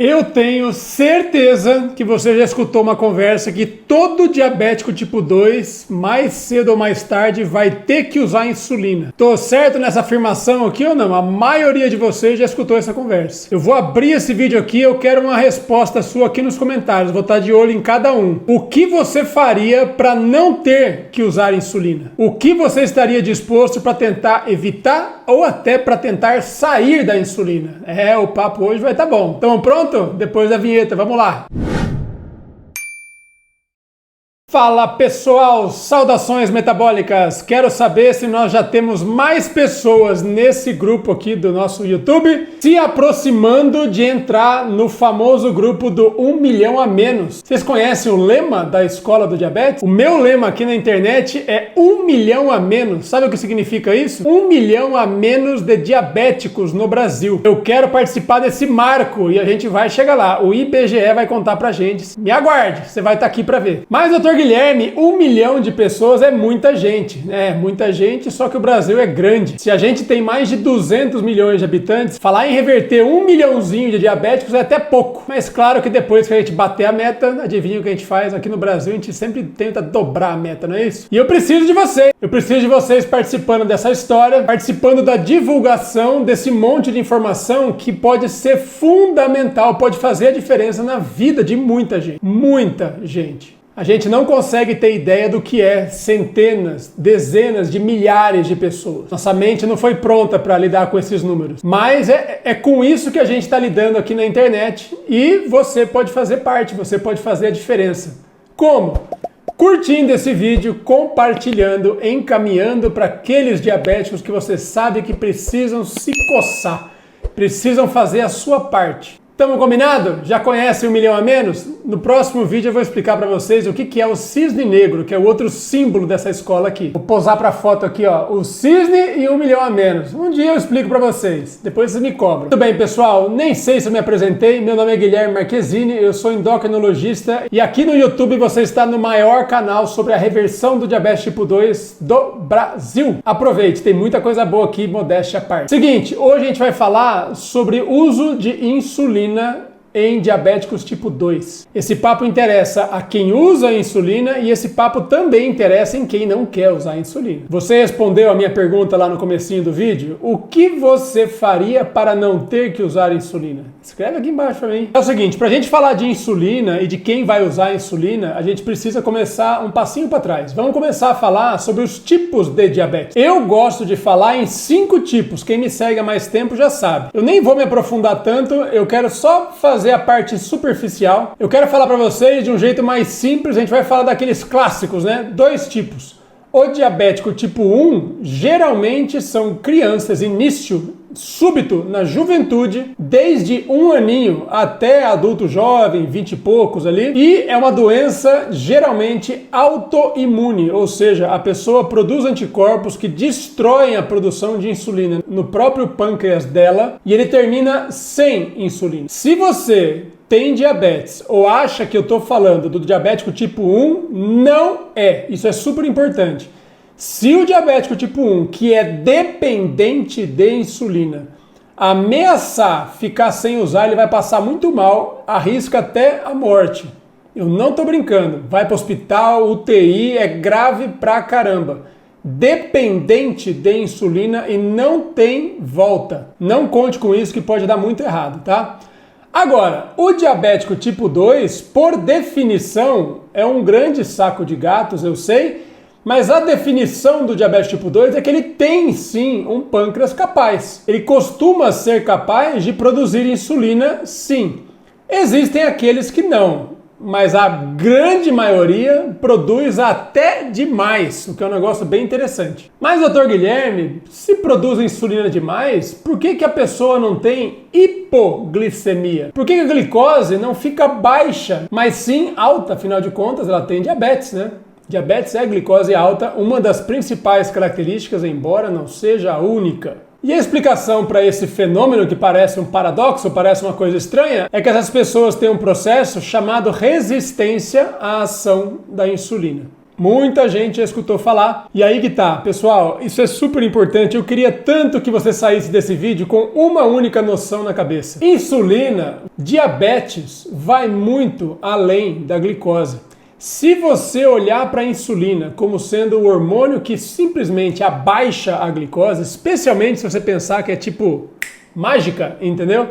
Eu tenho certeza que você já escutou uma conversa que todo diabético tipo 2, mais cedo ou mais tarde, vai ter que usar insulina. Tô certo nessa afirmação aqui ou não? A maioria de vocês já escutou essa conversa. Eu vou abrir esse vídeo aqui, eu quero uma resposta sua aqui nos comentários, vou estar de olho em cada um. O que você faria para não ter que usar insulina? O que você estaria disposto para tentar evitar ou até para tentar sair da insulina? O papo hoje vai estar bom. Então pronto? Depois da vinheta, vamos lá! Fala pessoal, saudações metabólicas! Quero saber se nós já temos mais pessoas nesse grupo aqui do nosso YouTube se aproximando de entrar no famoso grupo do 1 milhão a menos. Vocês conhecem o lema da Escola do Diabetes? O meu lema aqui na internet é 1 milhão a menos. Sabe o que significa isso? 1 milhão a menos de diabéticos no Brasil. Eu quero participar desse marco e a gente vai chegar lá. O IBGE vai contar pra gente. Me aguarde, você vai estar aqui pra ver. Mas, doutor Guilherme, 1 milhão de pessoas é muita gente. É muita gente, só que o Brasil é grande. Se a gente tem mais de 200 milhões de habitantes, falar em reverter 1 milhãozinho de diabéticos é até pouco. Mas claro que depois que a gente bater a meta, adivinha o que a gente faz aqui no Brasil? A gente sempre tenta dobrar a meta, não é isso? E eu preciso de vocês. Eu preciso de vocês participando dessa história, participando da divulgação desse monte de informação que pode ser fundamental, pode fazer a diferença na vida de muita gente. Muita gente. A gente não consegue ter ideia do que é centenas, dezenas de milhares de pessoas. Nossa mente não foi pronta para lidar com esses números. Mas é com isso que a gente está lidando aqui na internet e você pode fazer parte, você pode fazer a diferença. Como? Curtindo esse vídeo, compartilhando, encaminhando para aqueles diabéticos que você sabe que precisam se coçar, precisam fazer a sua parte. Tamo combinado? Já conhece 1 milhão a menos? No próximo vídeo eu vou explicar para vocês o que é o cisne negro, que é o outro símbolo dessa escola aqui. Vou posar para a foto aqui, ó, o cisne e 1 milhão a menos. Um dia eu explico para vocês, depois vocês me cobram. Muito bem, pessoal, nem sei se eu me apresentei, meu nome é Guilherme Marquezini, eu sou endocrinologista e aqui no YouTube você está no maior canal sobre a reversão do diabetes tipo 2 do Brasil. Aproveite, tem muita coisa boa aqui, modéstia à parte. Seguinte, hoje a gente vai falar sobre uso de insulina em diabéticos tipo 2. Esse papo interessa a quem usa a insulina e esse papo também interessa em quem não quer usar a insulina. Você respondeu a minha pergunta lá no comecinho do vídeo? O que você faria para não ter que usar a insulina? Escreve aqui embaixo para mim. É o seguinte, para a gente falar de insulina e de quem vai usar a insulina, a gente precisa começar um passinho para trás. Vamos começar a falar sobre os tipos de diabetes. Eu gosto de falar em 5 tipos. Quem me segue há mais tempo já sabe. Eu nem vou me aprofundar tanto, eu quero só fazer a parte superficial. Eu quero falar para vocês de um jeito mais simples, a gente vai falar daqueles clássicos, né? 2 tipos. O diabético tipo 1 geralmente são crianças, início súbito na juventude, desde 1 aninho até adulto jovem, 20 e poucos ali, e é uma doença geralmente autoimune, ou seja, a pessoa produz anticorpos que destroem a produção de insulina no próprio pâncreas dela e ele termina sem insulina. Se você tem diabetes ou acha que eu estou falando do diabético tipo 1, não é. Isso é super importante. Se o diabético tipo 1, que é dependente de insulina, ameaçar ficar sem usar, ele vai passar muito mal, arrisca até a morte. Eu não estou brincando. Vai para o hospital, UTI, é grave pra caramba. Dependente de insulina e não tem volta. Não conte com isso que pode dar muito errado, tá? Agora, o diabético tipo 2, por definição, é um grande saco de gatos, eu sei, mas a definição do diabetes tipo 2 é que ele tem sim um pâncreas capaz. Ele costuma ser capaz de produzir insulina, sim. Existem aqueles que não, mas a grande maioria produz até demais, o que é um negócio bem interessante. Mas, doutor Guilherme, se produz insulina demais, por que a pessoa não tem hipoglicemia? Por que a glicose não fica baixa, mas sim alta? Afinal de contas, ela tem diabetes, né? Diabetes é glicose alta, uma das principais características, embora não seja a única. E a explicação para esse fenômeno, que parece um paradoxo, parece uma coisa estranha, é que essas pessoas têm um processo chamado resistência à ação da insulina. Muita gente já escutou falar. E aí que tá, pessoal, isso é super importante. Eu queria tanto que você saísse desse vídeo com uma única noção na cabeça. Insulina, diabetes, vai muito além da glicose. Se você olhar para a insulina como sendo o hormônio que simplesmente abaixa a glicose, especialmente se você pensar que é tipo mágica, entendeu?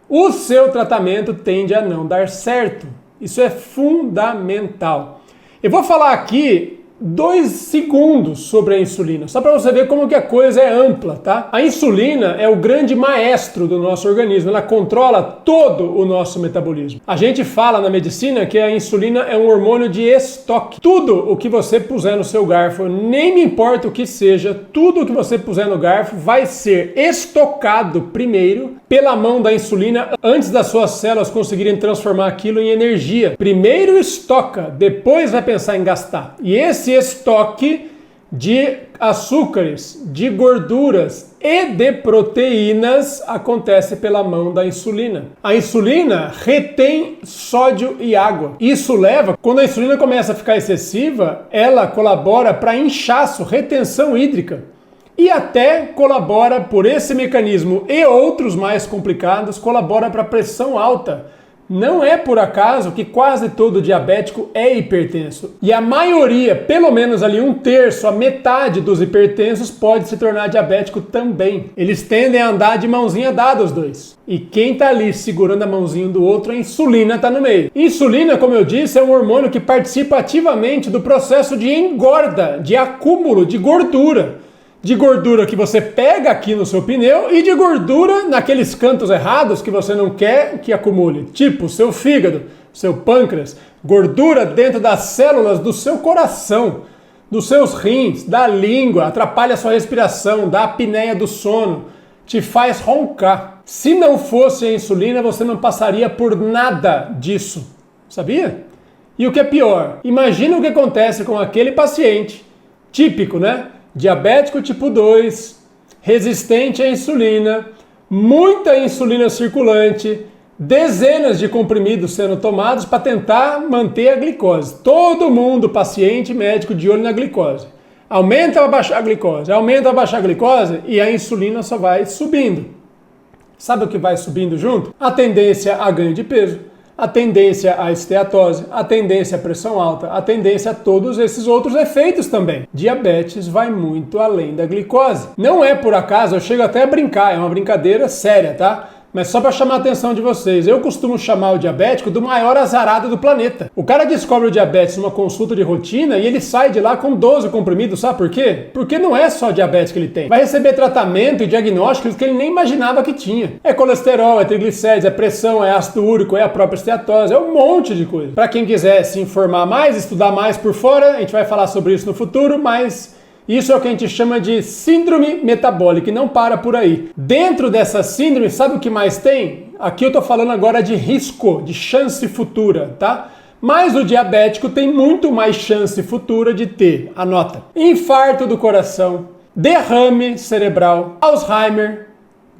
O seu tratamento tende a não dar certo. Isso é fundamental. Eu vou falar aqui 2 segundos sobre a insulina, só para você ver como que a coisa é ampla, tá? A insulina é o grande maestro do nosso organismo, ela controla todo o nosso metabolismo. A gente fala na medicina que a insulina é um hormônio de estoque. Tudo o que você puser no seu garfo, nem me importa o que seja, tudo o que você puser no garfo vai ser estocado primeiro pela mão da insulina antes das suas células conseguirem transformar aquilo em energia. Primeiro estoca, depois vai pensar em gastar. E esse estoque de açúcares, de gorduras e de proteínas acontece pela mão da insulina. A insulina retém sódio e água. Isso leva, quando a insulina começa a ficar excessiva, ela colabora para inchaço, retenção hídrica. E até colabora por esse mecanismo e outros mais complicados, colabora para pressão alta. Não é por acaso que quase todo diabético é hipertenso. E a maioria, pelo menos ali 1/3, a metade dos hipertensos pode se tornar diabético também. Eles tendem a andar de mãozinha dada os dois. E quem tá ali segurando a mãozinha do outro, a insulina tá no meio. Insulina, como eu disse, é um hormônio que participa ativamente do processo de engorda, de acúmulo de gordura. De gordura que você pega aqui no seu pneu e de gordura naqueles cantos errados que você não quer que acumule. Tipo, seu fígado, seu pâncreas, gordura dentro das células do seu coração, dos seus rins, da língua, atrapalha a sua respiração, dá a apneia do sono, te faz roncar. Se não fosse a insulina, você não passaria por nada disso, sabia? E o que é pior, imagina o que acontece com aquele paciente, típico, né? Diabético tipo 2, resistente à insulina, muita insulina circulante, dezenas de comprimidos sendo tomados para tentar manter a glicose. Todo mundo, paciente, médico, de olho na glicose. Aumenta ou abaixa a glicose, aumenta ou abaixa a glicose e a insulina só vai subindo. Sabe o que vai subindo junto? A tendência a ganho de peso, a tendência à esteatose, a tendência à pressão alta, a tendência a todos esses outros efeitos também. Diabetes vai muito além da glicose. Não é por acaso, eu chego até a brincar, é uma brincadeira séria, tá? Mas só para chamar a atenção de vocês, eu costumo chamar o diabético do maior azarado do planeta. O cara descobre o diabetes numa consulta de rotina e ele sai de lá com 12 comprimidos, sabe por quê? Porque não é só diabetes que ele tem. Vai receber tratamento e diagnósticos que ele nem imaginava que tinha. É colesterol, é triglicérides, é pressão, é ácido úrico, é a própria esteatose, é um monte de coisa. Para quem quiser se informar mais, estudar mais por fora, a gente vai falar sobre isso no futuro, mas isso é o que a gente chama de síndrome metabólica e não para por aí. Dentro dessa síndrome, sabe o que mais tem? Aqui eu tô falando agora de risco, de chance futura, tá? Mas o diabético tem muito mais chance futura de ter, anota, infarto do coração, derrame cerebral, Alzheimer,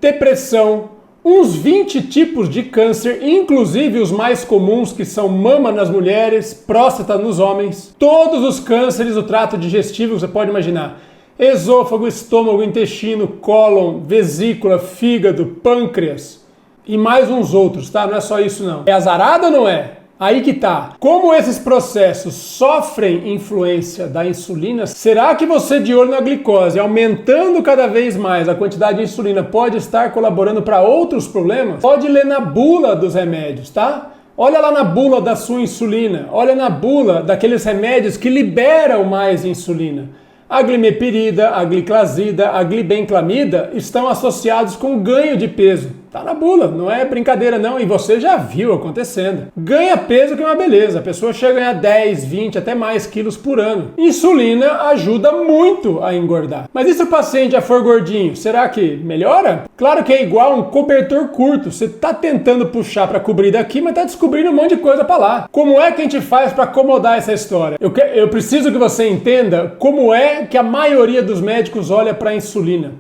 depressão, uns 20 tipos de câncer, inclusive os mais comuns que são mama nas mulheres, próstata nos homens, todos os cânceres do trato digestivo, você pode imaginar, esôfago, estômago, intestino, cólon, vesícula, fígado, pâncreas e mais uns outros, tá? Não é só isso não. É azarado ou não é? Aí que tá. Como esses processos sofrem influência da insulina, será que você de olho na glicose, aumentando cada vez mais a quantidade de insulina, pode estar colaborando para outros problemas? Pode ler na bula dos remédios, tá? Olha lá na bula da sua insulina, olha na bula daqueles remédios que liberam mais insulina. A glimepirida, a gliclazida, a glibenclamida estão associados com ganho de peso. Tá na bula, não é brincadeira não, e você já viu acontecendo. Ganha peso que é uma beleza, a pessoa chega a ganhar 10, 20, até mais quilos por ano. Insulina ajuda muito a engordar. Mas e se o paciente já for gordinho, será que melhora? Claro que é igual um cobertor curto, você tá tentando puxar para cobrir daqui, mas tá descobrindo um monte de coisa para lá. Como é que a gente faz para acomodar essa história? Eu preciso que você entenda como é que a maioria dos médicos olha para a insulina.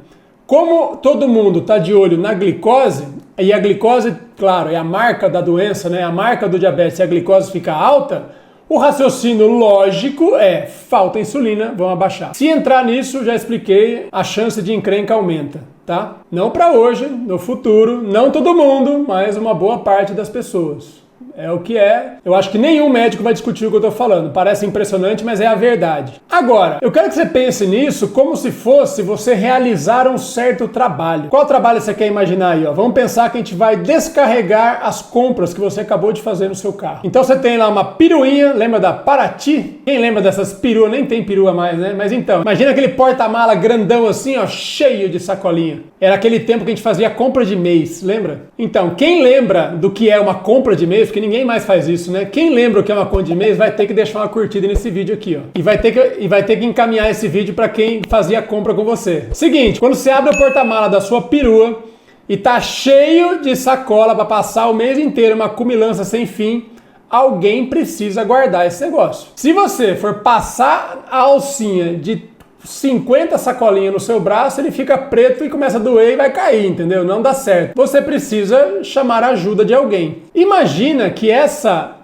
Como todo mundo está de olho na glicose, e a glicose, claro, é a marca da doença, né? A marca do diabetes, se a glicose fica alta, O raciocínio lógico é, falta insulina, vamos abaixar. Se entrar nisso, já expliquei, a chance de encrenca aumenta, tá? Não para hoje, no futuro, não todo mundo, mas uma boa parte das pessoas. É o que é. Eu acho que nenhum médico vai discutir o que eu tô falando. Parece impressionante, mas é a verdade. Agora, eu quero que você pense nisso como se fosse você realizar um certo trabalho. Qual trabalho você quer imaginar aí? Ó? Vamos pensar que a gente vai descarregar as compras que você acabou de fazer no seu carro. Então você tem lá uma peruinha, lembra da Paraty? Quem lembra dessas peruas? Nem tem perua mais, né? Mas então, imagina aquele porta-mala grandão assim, ó, cheio de sacolinha. Era aquele tempo que a gente fazia compra de mês, lembra? Então, quem lembra do que é uma compra de mês, porque ninguém mais faz isso, né? Quem lembra o que é uma compra de mês vai ter que deixar uma curtida nesse vídeo aqui, ó. E vai ter que encaminhar esse vídeo para quem fazia a compra com você. Seguinte, quando você abre o porta-mala da sua perua e tá cheio de sacola para passar o mês inteiro, uma cumilança sem fim, alguém precisa guardar esse negócio. Se você for passar a alcinha de 50 sacolinhas no seu braço, ele fica preto e começa a doer e vai cair, entendeu? Não dá certo. Você precisa chamar a ajuda de alguém. Imagina que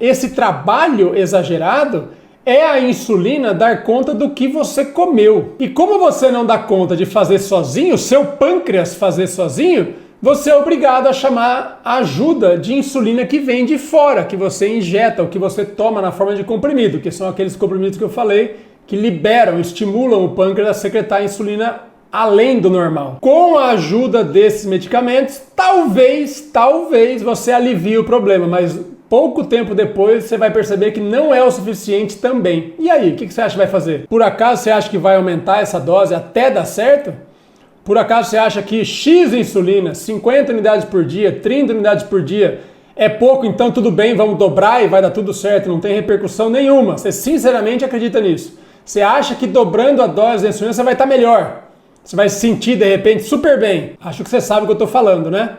esse trabalho exagerado é a insulina dar conta do que você comeu. E como você não dá conta de fazer sozinho, seu pâncreas fazer sozinho, você é obrigado a chamar a ajuda de insulina que vem de fora, que você injeta, ou que você toma na forma de comprimido, que são aqueles comprimidos que eu falei, que liberam, estimulam o pâncreas a secretar insulina além do normal. Com a ajuda desses medicamentos, talvez você alivie o problema, mas pouco tempo depois você vai perceber que não é o suficiente também. E aí, o que você acha que vai fazer? Por acaso você acha que vai aumentar essa dose até dar certo? Por acaso você acha que X insulina, 50 unidades por dia, 30 unidades por dia, é pouco, então tudo bem, vamos dobrar e vai dar tudo certo, não tem repercussão nenhuma? Você sinceramente acredita nisso? Você acha que dobrando a dose de insulina você vai estar melhor? Você vai se sentir de repente super bem? Acho que você sabe o que eu estou falando, né?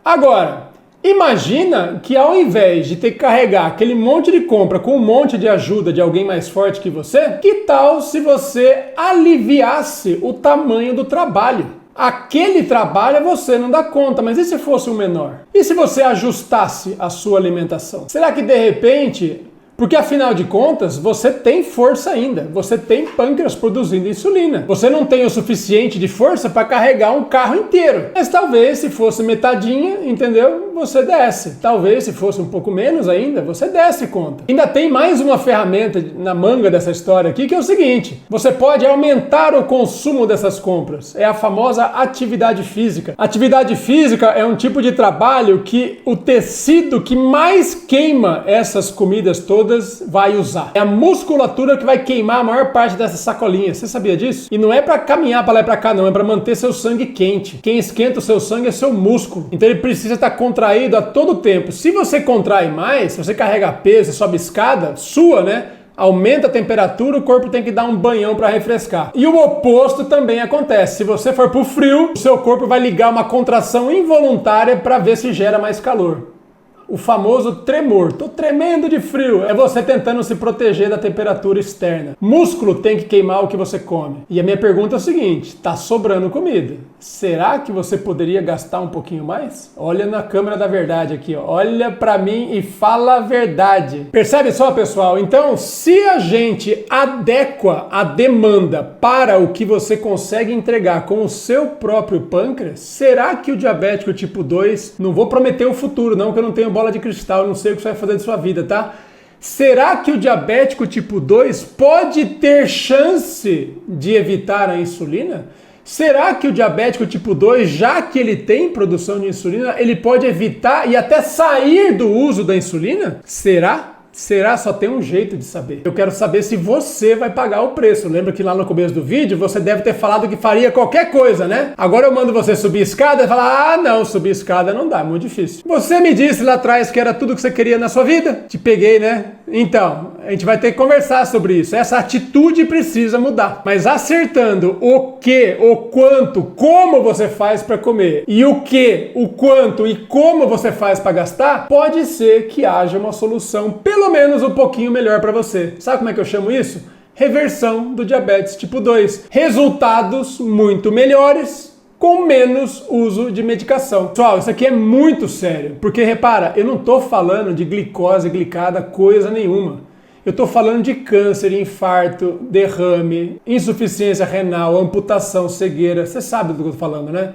Agora, imagina que ao invés de ter que carregar aquele monte de compra com um monte de ajuda de alguém mais forte que você, que tal se você aliviasse o tamanho do trabalho? Aquele trabalho você não dá conta, mas e se fosse um menor? E se você ajustasse a sua alimentação? Será que de repente... Porque afinal de contas, você tem força ainda, você tem pâncreas produzindo insulina. Você não tem o suficiente de força para carregar um carro inteiro. Mas talvez se fosse metadinha, entendeu? Você desce. Talvez se fosse um pouco menos ainda, você desce conta. Ainda tem mais uma ferramenta na manga dessa história aqui, que é o seguinte: você pode aumentar o consumo dessas compras. É a famosa atividade física. Atividade física é um tipo de trabalho que o tecido que mais queima essas comidas todas vai usar. É a musculatura que vai queimar a maior parte dessas sacolinhas. Você sabia disso? E não é para caminhar para lá e para cá, não. É para manter seu sangue quente. Quem esquenta o seu sangue é seu músculo. Então ele precisa estar contraído a todo tempo. Se você contrai mais, se você carrega peso, sobe escada, sua, né? Aumenta a temperatura, o corpo tem que dar um banhão para refrescar. E o oposto também acontece. Se você for pro frio, o seu corpo vai ligar uma contração involuntária para ver se gera mais calor. O famoso tremor. Tô tremendo de frio. É você tentando se proteger da temperatura externa. Músculo tem que queimar o que você come. E a minha pergunta é o seguinte: tá sobrando comida. Será que você poderia gastar um pouquinho mais? Olha na câmera da verdade aqui, ó. Olha pra mim e fala a verdade. Percebe só, pessoal? Então, se a gente adequa a demanda para o que você consegue entregar com o seu próprio pâncreas, será que o diabético tipo 2, não vou prometer o futuro não, que eu não tenho bola de cristal, não sei o que você vai fazer de sua vida, tá? Será que o diabético tipo 2 pode ter chance de evitar a insulina? Será que o diabético tipo 2, já que ele tem produção de insulina, ele pode evitar e até sair do uso da insulina? Será? Será? Só tem um jeito de saber. Eu quero saber se você vai pagar o preço. Lembra que lá no começo do vídeo você deve ter falado que faria qualquer coisa, né? Agora eu mando você subir escada e falar: ah, não, subir escada não dá, é muito difícil. Você me disse lá atrás que era tudo que você queria na sua vida? Te peguei, né? Então, a gente vai ter que conversar sobre isso. Essa atitude precisa mudar. Mas acertando o que, o quanto, como você faz para comer e o que, o quanto e como você faz para gastar, pode ser que haja uma solução pelo menos um pouquinho melhor para você. Sabe como é que eu chamo isso? Reversão do diabetes tipo 2. Resultados muito melhores com menos uso de medicação. Pessoal, isso aqui é muito sério, porque repara, eu não tô falando de glicose glicada coisa nenhuma. Eu estou falando de câncer, infarto, derrame, insuficiência renal, amputação, cegueira. Você sabe do que eu estou falando, né?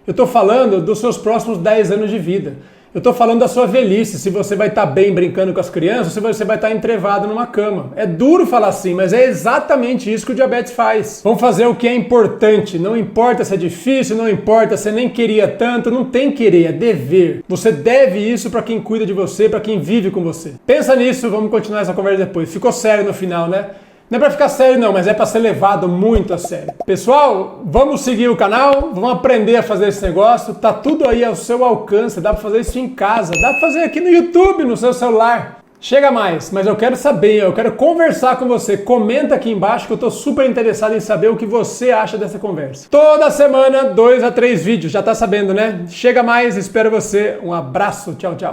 Eu estou falando dos seus próximos 10 anos de vida. Eu estou falando da sua velhice, se você vai estar bem brincando com as crianças, se você vai estar entrevado numa cama. É duro falar assim, mas é exatamente isso que o diabetes faz. Vamos fazer o que é importante. Não importa se é difícil, não importa se nem queria tanto, não tem querer, é dever. Você deve isso para quem cuida de você, para quem vive com você. Pensa nisso, vamos continuar essa conversa depois. Ficou sério no final, né? Não é pra ficar sério não, mas é pra ser levado muito a sério. Pessoal, vamos seguir o canal, vamos aprender a fazer esse negócio, tá tudo aí ao seu alcance, dá pra fazer isso em casa, dá pra fazer aqui no YouTube, no seu celular. Chega mais, mas eu quero saber, eu quero conversar com você. Comenta aqui embaixo que eu tô super interessado em saber o que você acha dessa conversa. Toda semana, 2 a 3 vídeos, já tá sabendo, né? Chega mais, espero você. Um abraço, tchau, tchau.